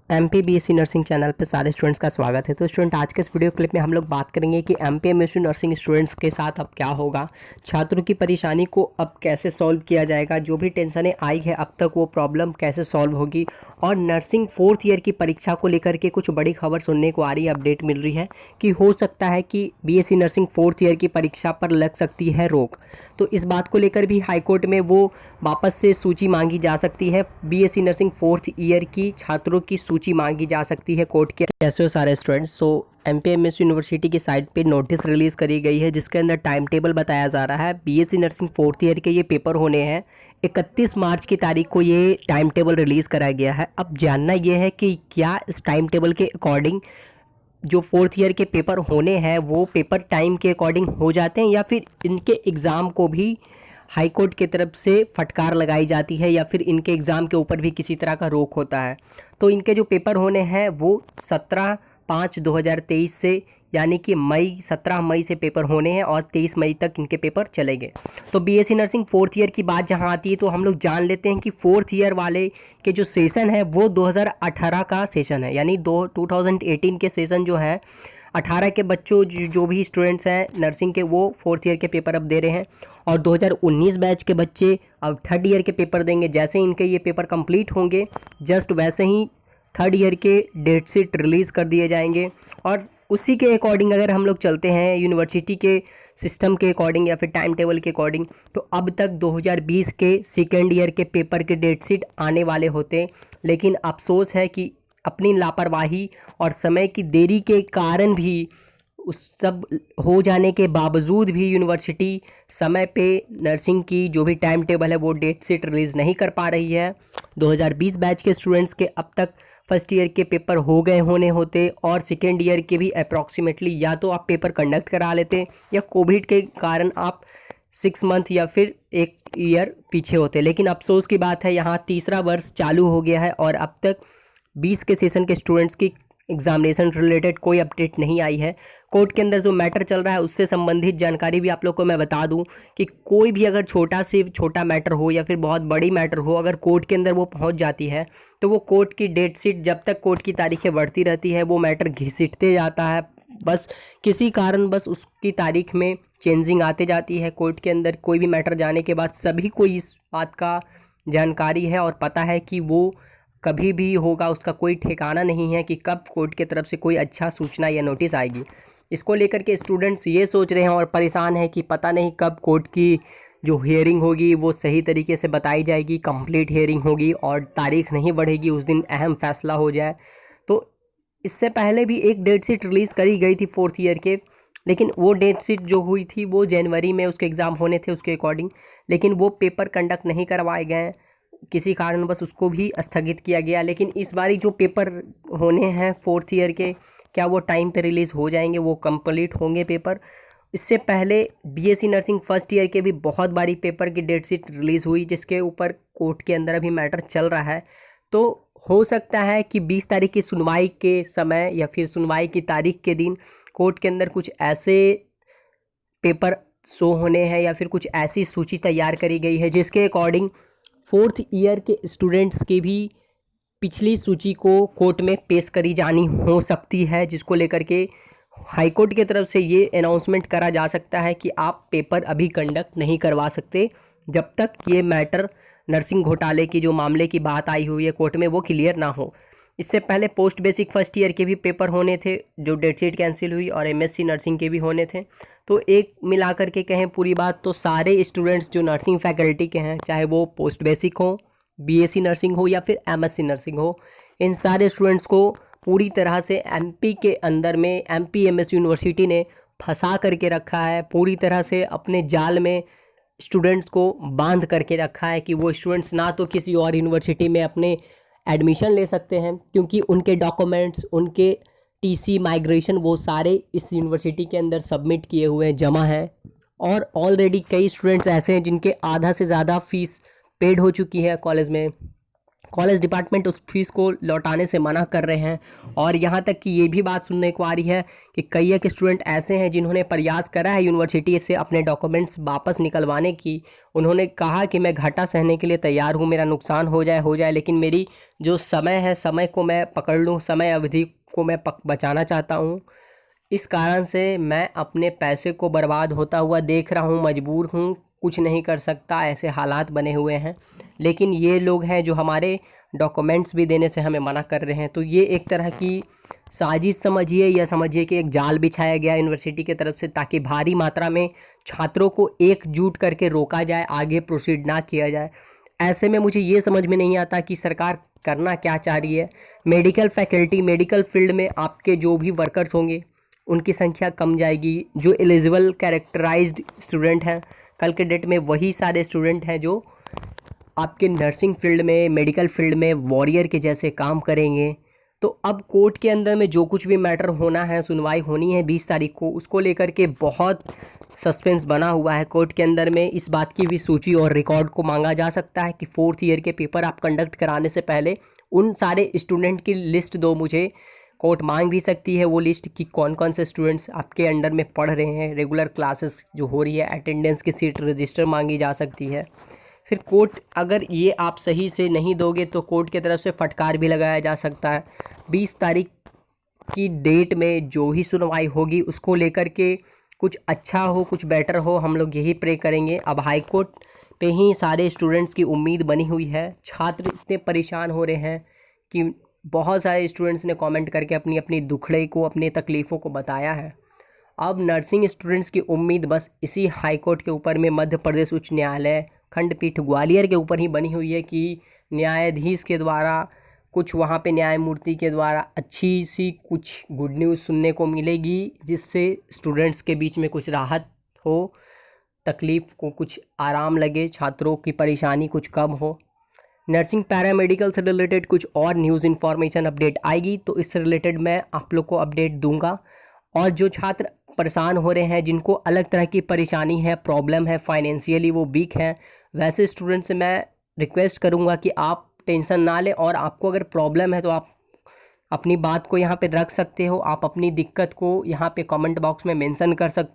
MPBSC nursing channel पे सारे students का स्वागत है। तो स्टूडेंट, आज के इस वीडियो क्लिप में हम लोग बात करेंगे कि MPMSC नर्सिंग स्टूडेंट्स के साथ अब क्या होगा, छात्रों की परेशानी को अब कैसे सॉल्व किया जाएगा, जो भी टेंशनें आई है अब तक वो प्रॉब्लम कैसे सॉल्व होगी, और नर्सिंग फोर्थ ईयर की परीक्षा को लेकर के कुछ बड़ी खबर सुनने को आ रही है, अपडेट मिल रही है कि हो सकता है कि BSc नर्सिंग फोर्थ ईयर की परीक्षा पर लग सकती है रोक। तो इस बात को लेकर भी हाईकोर्ट में वो वापस से सूची मांगी जा सकती है। BSc नर्सिंग फोर्थ ईयर की छात्रों की सूची मांगी जा सकती है कोर्ट के। कैसे हो सारे स्टूडेंट्स? MPMS यूनिवर्सिटी की साइट पे नोटिस रिलीज़ करी गई है जिसके अंदर टाइम टेबल बताया जा रहा है। BSc नर्सिंग फोर्थ ईयर के ये पेपर होने हैं। 31 मार्च की तारीख को ये टाइम टेबल रिलीज़ कराया गया है। अब जानना ये है कि क्या इस टाइम टेबल के अकॉर्डिंग जो फोर्थ ईयर के पेपर होने हैं वो पेपर टाइम के अकॉर्डिंग हो जाते हैं, या फिर इनके एग्ज़ाम को भी हाई कोर्ट की तरफ से फटकार लगाई जाती है, या फिर इनके एग्ज़ाम के ऊपर भी किसी तरह का रोक होता है। तो इनके जो पेपर होने हैं वो 17/5/2023 से, यानी कि 17 मई से पेपर होने हैं और 23 मई तक इनके पेपर चलेंगे। तो BSc नर्सिंग फोर्थ ईयर की बात जहां आती है तो हम लोग जान लेते हैं कि फोर्थ ईयर वाले के जो सेशन है वो 2018 का सेशन है, यानी 2018 के सेशन जो है 18 के बच्चों जो भी स्टूडेंट्स हैं नर्सिंग के वो फोर्थ ईयर के पेपर अब दे रहे हैं, और 2019 बैच के बच्चे अब थर्ड ईयर के पेपर देंगे। जैसे इनके ये पेपर कंप्लीट होंगे जस्ट वैसे ही थर्ड ईयर के डेट शीट रिलीज़ कर दिए जाएंगे। और उसी के अकॉर्डिंग अगर हम लोग चलते हैं यूनिवर्सिटी के सिस्टम के अकॉर्डिंग या फिर टाइम टेबल के अकॉर्डिंग, तो अब तक 2020 के सेकेंड ईयर के पेपर के डेट शीट आने वाले होते। लेकिन अफसोस है कि अपनी लापरवाही और समय की देरी के कारण भी, उस सब हो जाने के बावजूद भी यूनिवर्सिटी समय पे नर्सिंग की जो भी टाइम टेबल है वो डेट शीट रिलीज़ नहीं कर पा रही है। 2020 बैच के स्टूडेंट्स के अब तक फर्स्ट ईयर के पेपर हो गए होने होते, और सेकेंड ईयर के भी अप्रॉक्सीमेटली या तो आप पेपर कंडक्ट करा लेते, या कोविड के कारण आप 6 मंथ या फिर एक ईयर पीछे होते। लेकिन अफसोस की बात है यहाँ तीसरा वर्ष चालू हो गया है और अब तक 20 के सेशन के स्टूडेंट्स की एग्जामिनेशन रिलेटेड कोई अपडेट नहीं आई है। कोर्ट के अंदर जो मैटर चल रहा है उससे संबंधित जानकारी भी आप लोग को मैं बता दूं कि कोई भी अगर छोटा से छोटा मैटर हो या फिर बहुत बड़ी मैटर हो, अगर कोर्ट के अंदर वो पहुंच जाती है तो वो कोर्ट की डेट शीट, जब तक कोर्ट की तारीखें बढ़ती रहती है वो मैटर घिसटते जाता है। बस किसी कारण बस उसकी तारीख में चेंजिंग आते जाती है। कोर्ट के अंदर कोई भी मैटर जाने के बाद सभी को इस बात का जानकारी है और पता है कि वो कभी भी होगा, उसका कोई ठिकाना नहीं है कि कब कोर्ट की तरफ से कोई अच्छा सूचना या नोटिस आएगी। इसको लेकर के स्टूडेंट्स ये सोच रहे हैं और परेशान हैं कि पता नहीं कब कोर्ट की जो हियरिंग होगी वो सही तरीके से बताई जाएगी, कंप्लीट हियरिंग होगी और तारीख नहीं बढ़ेगी, उस दिन अहम फैसला हो जाए। तो इससे पहले भी एक डेट शीट रिलीज़ करी गई थी फोर्थ ईयर के, लेकिन वो डेट शीट जो हुई थी वो जनवरी में उसके एग्ज़ाम होने थे उसके अकॉर्डिंग, लेकिन वो पेपर कंडक्ट नहीं करवाए गए किसी कारण, बस उसको भी स्थगित किया गया। लेकिन इस बारी जो पेपर होने हैं फोर्थ ईयर के, क्या वो टाइम पे रिलीज़ हो जाएंगे, वो कंप्लीट होंगे पेपर? इससे पहले BSc नर्सिंग फर्स्ट ईयर के भी बहुत बारी पेपर की डेट शीट रिलीज़ हुई जिसके ऊपर कोर्ट के अंदर अभी मैटर चल रहा है। तो हो सकता है कि 20 तारीख की सुनवाई के समय या फिर सुनवाई की तारीख के दिन कोर्ट के अंदर कुछ ऐसे पेपर शो होने हैं या फिर कुछ ऐसी सूची तैयार करी गई है जिसके अकॉर्डिंग फोर्थ ईयर के स्टूडेंट्स की भी पिछली सूची को कोर्ट में पेश करी जानी हो सकती है, जिसको लेकर के हाई कोर्ट की तरफ से ये अनाउंसमेंट करा जा सकता है कि आप पेपर अभी कंडक्ट नहीं करवा सकते जब तक ये मैटर नर्सिंग घोटाले की जो मामले की बात आई हुई है कोर्ट में वो क्लियर ना हो। इससे पहले पोस्ट बेसिक फर्स्ट ईयर के भी पेपर होने थे जो डेट शीट कैंसिल हुई, और MSc नर्सिंग के भी होने थे। तो एक मिलाकर के कहें पूरी बात तो सारे स्टूडेंट्स जो नर्सिंग फैकल्टी के हैं, चाहे वो पोस्ट बेसिक हो, BSc नर्सिंग हो या फिर MSc नर्सिंग हो, इन सारे स्टूडेंट्स को पूरी तरह से MP के अंदर में MPMS यूनिवर्सिटी ने फंसा करके रखा है, पूरी तरह से अपने जाल में स्टूडेंट्स को बांध करके रखा है कि वो स्टूडेंट्स ना तो किसी और यूनिवर्सिटी में अपने एडमिशन ले सकते हैं क्योंकि उनके डॉक्यूमेंट्स, उनके TC माइग्रेशन वो सारे इस यूनिवर्सिटी के अंदर सबमिट किए हुए हैं, जमा हैं। और ऑलरेडी कई स्टूडेंट्स ऐसे हैं जिनके आधा से ज़्यादा फीस पेड हो चुकी है कॉलेज में। कॉलेज डिपार्टमेंट उस फीस को लौटाने से मना कर रहे हैं। और यहाँ तक कि ये भी बात सुनने को आ रही है कि कई एक स्टूडेंट ऐसे हैं जिन्होंने प्रयास करा है यूनिवर्सिटी से अपने डॉक्यूमेंट्स वापस निकलवाने की। उन्होंने कहा कि मैं घाटा सहने के लिए तैयार हूँ, मेरा नुकसान हो जाए, लेकिन मेरी जो समय है, समय को मैं पकड़ लूँ, समय अवधि को मैं बचाना चाहता हूँ। इस कारण से मैं अपने पैसे को बर्बाद होता हुआ देख रहा हूँ, मजबूर हूँ, कुछ नहीं कर सकता, ऐसे हालात बने हुए हैं। लेकिन ये लोग हैं जो हमारे डॉक्यूमेंट्स भी देने से हमें मना कर रहे हैं। तो ये एक तरह की साजिश समझिए, या समझिए कि एक जाल बिछाया गया यूनिवर्सिटी की तरफ से, ताकि भारी मात्रा में छात्रों को एकजुट करके रोका जाए, आगे प्रोसीड ना किया जाए। ऐसे में मुझे ये समझ में नहीं आता कि सरकार करना क्या चाह रही है। मेडिकल फैकल्टी, मेडिकल फील्ड में आपके जो भी वर्कर्स होंगे उनकी संख्या कम जाएगी। जो एलिजिबल कैरेक्टराइज्ड स्टूडेंट हैं कल के डेट में वही सारे स्टूडेंट हैं जो आपके नर्सिंग फील्ड में, मेडिकल फील्ड में वॉरियर के जैसे काम करेंगे। तो अब कोर्ट के अंदर में जो कुछ भी मैटर होना है, सुनवाई होनी है 20 तारीख को, उसको लेकर के बहुत सस्पेंस बना हुआ है कोर्ट के अंदर में। इस बात की भी सूची और रिकॉर्ड को मांगा जा सकता है कि 4th ईयर के पेपर आप कंडक्ट कराने से पहले उन सारे स्टूडेंट की लिस्ट दो मुझे। कोर्ट मांग भी सकती है वो लिस्ट कि कौन कौन से स्टूडेंट्स आपके अंडर में पढ़ रहे हैं, रेगुलर क्लासेस जो हो रही है, अटेंडेंस की सीट रजिस्टर मांगी जा सकती है। फिर कोर्ट अगर ये आप सही से नहीं दोगे तो कोर्ट की तरफ से फटकार भी लगाया जा सकता है। 20 तारीख की डेट में जो ही सुनवाई होगी उसको लेकर के कुछ अच्छा हो, कुछ बेटर हो, हम लोग यही प्रे करेंगे। अब हाई कोर्ट पे ही सारे स्टूडेंट्स की उम्मीद बनी हुई है। छात्र इतने परेशान हो रहे हैं कि बहुत सारे स्टूडेंट्स ने कमेंट करके अपनी अपनी दुखड़े को, अपनी तकलीफ़ों को बताया है। अब नर्सिंग स्टूडेंट्स की उम्मीद बस इसी हाई कोर्ट के ऊपर में, मध्य प्रदेश उच्च न्यायालय खंडपीठ ग्वालियर के ऊपर ही बनी हुई है कि न्यायाधीश के द्वारा, कुछ वहाँ पे न्यायमूर्ति के द्वारा अच्छी सी कुछ गुड न्यूज़ सुनने को मिलेगी, जिससे स्टूडेंट्स के बीच में कुछ राहत हो, तकलीफ़ को कुछ आराम लगे, छात्रों की परेशानी कुछ कम हो। नर्सिंग पैरामेडिकल से रिलेटेड कुछ और न्यूज़ इन्फॉर्मेशन अपडेट आएगी तो इससे रिलेटेड मैं आप लोग को अपडेट दूंगा। और जो छात्र परेशान हो रहे हैं, जिनको अलग तरह की परेशानी है, प्रॉब्लम है, फाइनेंशियली वो वीक हैं, वैसे स्टूडेंट से मैं रिक्वेस्ट करूंगा कि आप टेंशन ना लें। और आपको अगर प्रॉब्लम है तो आप अपनी बात को यहाँ पे रख सकते हो, आप अपनी दिक्कत को यहाँ पे कमेंट बॉक्स में मेंशन कर सकते हो।